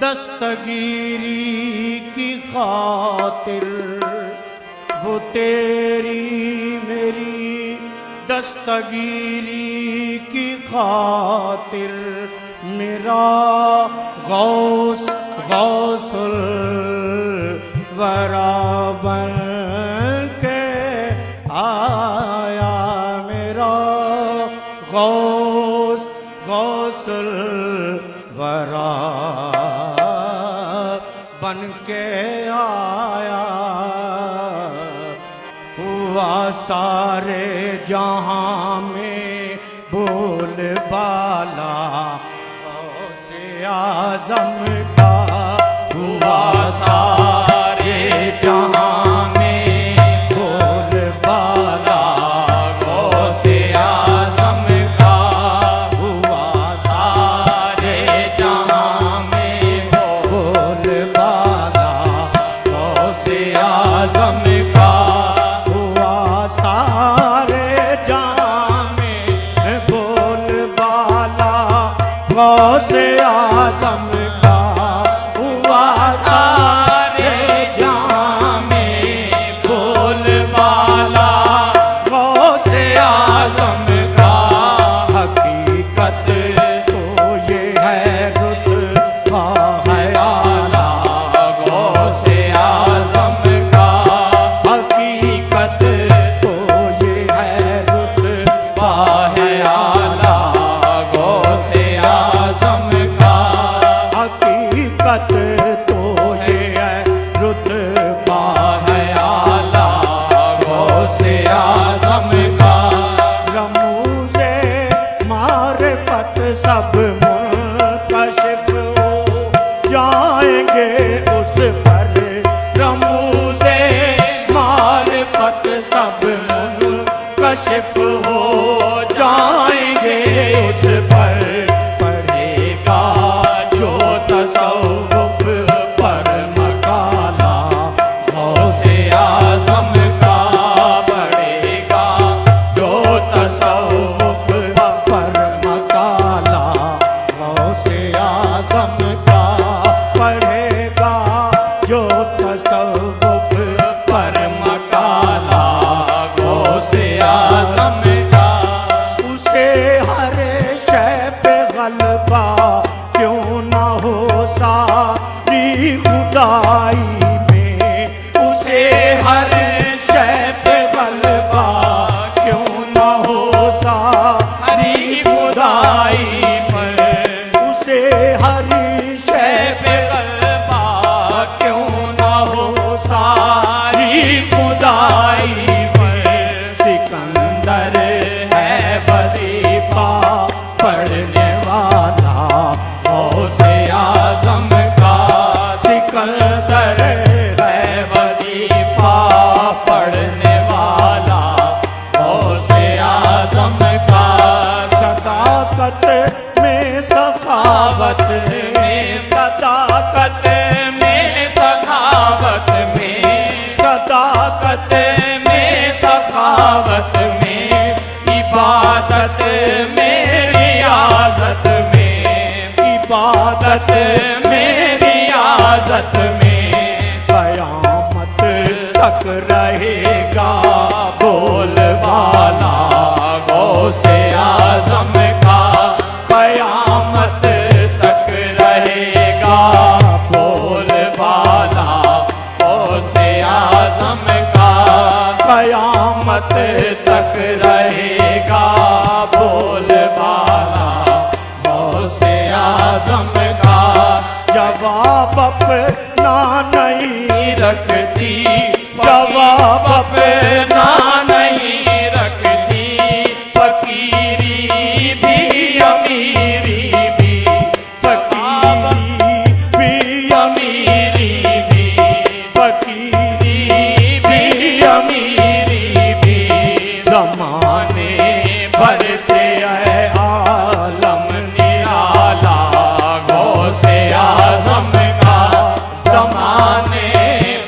दस्तगीरी की खातिर, वो तेरी मेरी दस्तगीरी की खातिर मेरा गौस गौसुल वरा बन के आया, मेरा गौस गौसुल वरा बन के आया। हुआ सारे जहां में बोल बाला गौसे आज़म का, हुआ सारे जहां में बोल बाला गौसे आज़म का, हुआ सारे जहां में बोल बाला गौसे आज़म का, हुआ सारे जहां में बोल बाला गौसे आज़म का, हुआ सारे जहां में बोल बाला गौसे आज़म का। हकीकत तो ये है रुतबा है आला गौसे आज़म का, हकीकत तो ये है रुतबा है आला गौसे आज़म का, हकीकत तो ये है रुतबा है आला गौसे आज़म का। रमूज़े मारिफत सब मुनकशिफ हो जाएंगे उस पर, रमूज़े मारिफत सब मुनकशिफ हो जाएंगे उस पर। पढ़ेगा जो तसव्वुफ पर मकाला गौसे आज़म का, पढ़ेगा जो तसव्वुफ पर मकाला गौसे आज़म का, पढ़ेगा जो तसव्वुफ पर मकाला गौसे आज़म का। उसे हर शय पे गलबा क्यों न हो सारी खुदाई में, उसे हर शय पे गलबा क्यों न हो सारी खुदाई पर, उसे हर शय पे गलबा क्यों न हो सारी खुदाई पर। सिकंदर है वजीफा पढ़ने वाला गौसे आज़म का, सिकंदर है वजीफा पढ़ने वाला गौसे आज़म का। सदाकत में सखावत में, सदाकत में सखावत में, सदाकत में सखावत में, इबादत में रियाज़त में, इबादत में रियाज़त में। क़यामत तक रहेगा बोल बाला गौसे आज़म का, क़यामत तक रहेगा बोल बाला गौसे आज़म का, क़यामत तक रहेगा बोल बाला गौसे आज़म का। जवाब अपना नहीं रखती, जवाब अपना नहीं रखती, फकीरी भी अमीरी भी, फकीरी भी अमीरी भी, फकीरी भी अमीरी भी। ज़माने भर से है आलम निराला गौसे आज़म का, ज़माने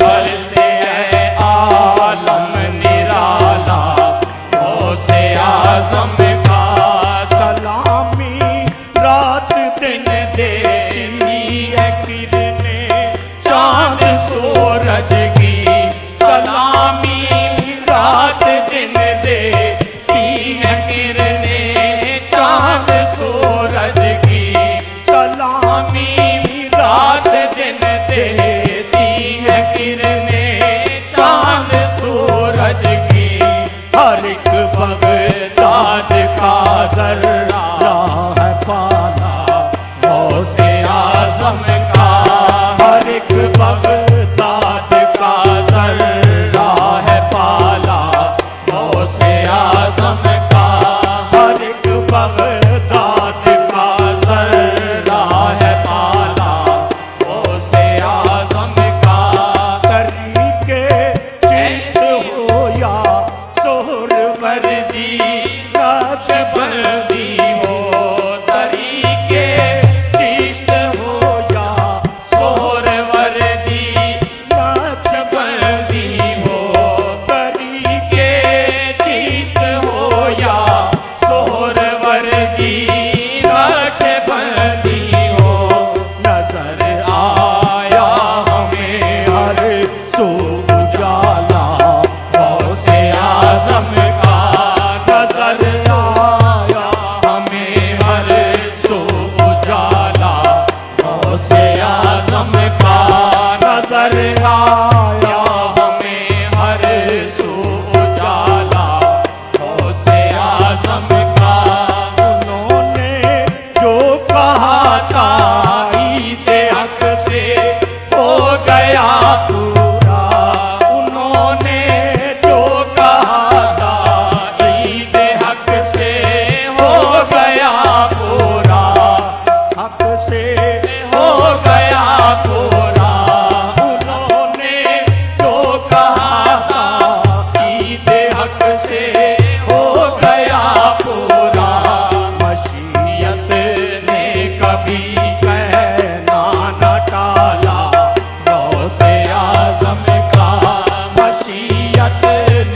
भर से है आलम निराला आजम का, हर एक बगदाद का जर्रा है पाला गौसे आजम का, हर एक बगदाद का जर्रा है पाला गौसे आजम का। तरीके चिश्त हो या सोहरवर्दी नक्शबंदी हो, तरीके चिश्त हो या सोहरवर्दी नक्शबंदी हो, तरीके चिश्त हो या सोहरवर्दी नक्शबंदी हो। नजर आया हमें हर सू उजाला गौसे आजम का, नजर आया हमें हर सू उजाला गौसे आजम का, नजर आया हमें हर सू उजाला गौसे आजम का। उन्होंने जो कहा था ईद हक से हो गया पूरा, उन्होंने जो कहा था ईद हक से हो गया पूरा, हक से हो गया पूरा। उन्होंने जो कहा था ईद हक से हो गया पूरा, मशीयत ने कभी कहना न टाला गौसे आजम का, मशीयत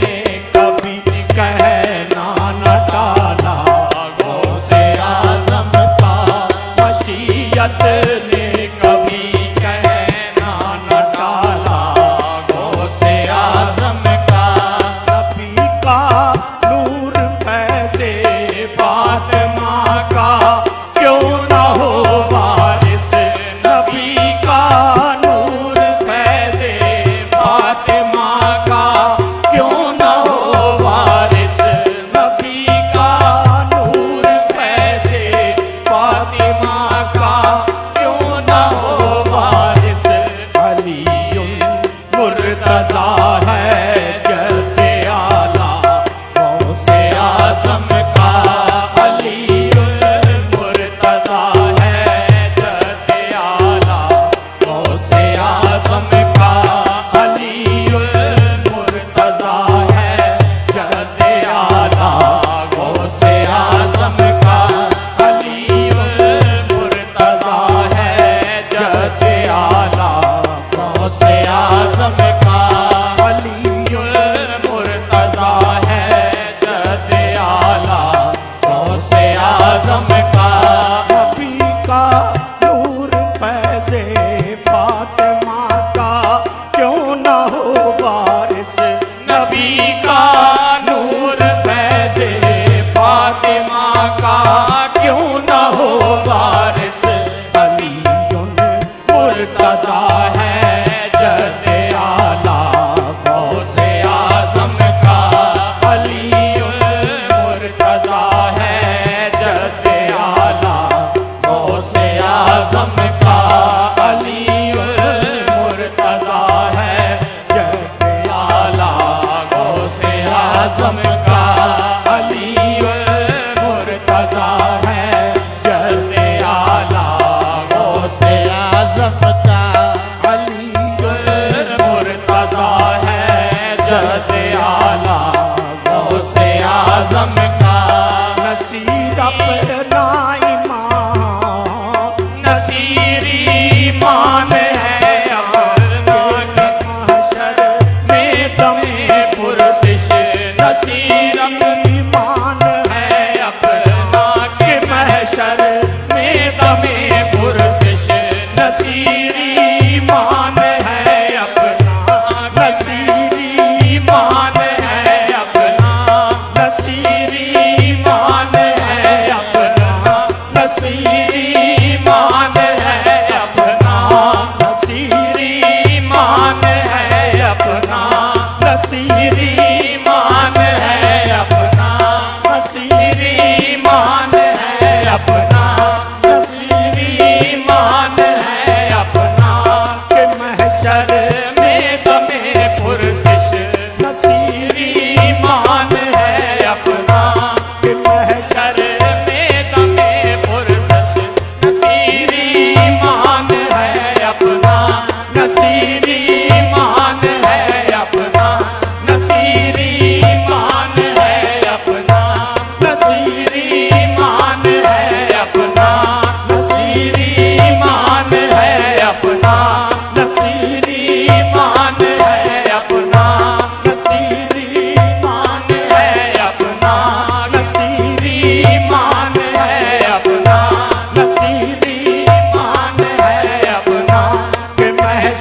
ने कभी कहना न टाला गौसे आजम का, मशीयत ने कभी कहना न टाला गौसे आजम का। नबी का नूर फैज़े फातिमा का क्यों न हो वारिस, नबी का नूर फैज़े फातिमा का क्यों न हो वारिस, नबी का नूर फैज़े फातिमा का क्यों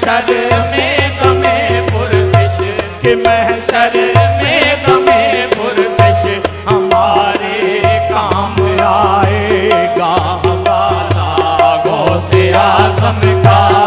महशर में दमे पुरसिश कि महशर में दमे पुरसिश हमारे काम आएगा वाला गौसे आज़म का